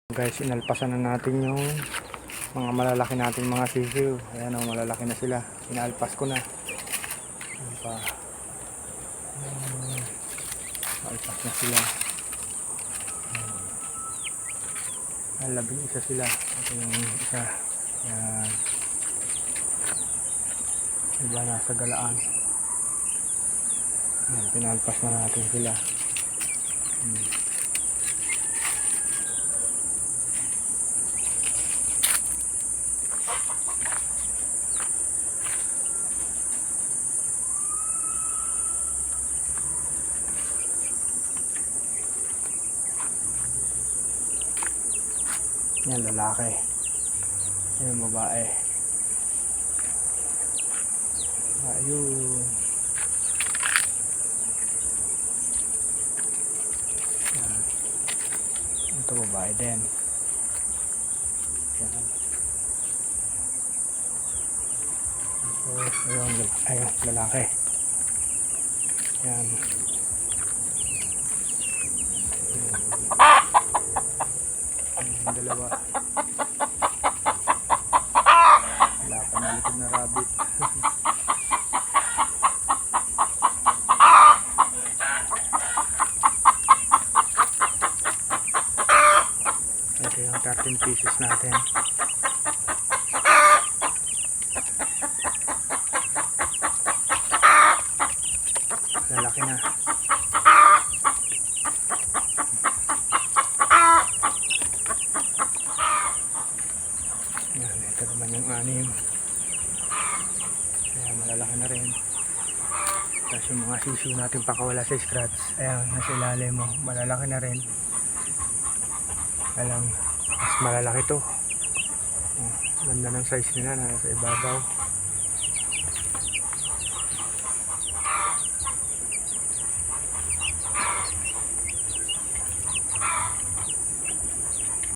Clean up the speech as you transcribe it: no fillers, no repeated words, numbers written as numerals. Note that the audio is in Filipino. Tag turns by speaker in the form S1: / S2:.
S1: Guys, inalpasan na natin yung mga malalaki nating mga sisiw. Ayan o, malalaki na sila. Inalpas ko na. Ayan pa. Alpas na sila. Labing isa sila. Ito yung isa. Ayan. Iba nasa galaan. Ayan, pinalpas na natin sila. Yan, lalaki. Yan, babae. Ayun. Yan. Ito, babae din. Yan. Ayun, lalaki. Yan. Yung dalawa. Wala pa na likod na rabbit. Ito yung 13 pieces natin. Lalaki na. Yan, ito naman yung 6. Ayan, malalaki na rin. Tapos yung mga sisiw natin pakawala sa scratch. Ayan, nasa ilalim mo. Malalaki na rin. Alam, mas malalaki to. Ganda ng size nila na nasa ibabaw.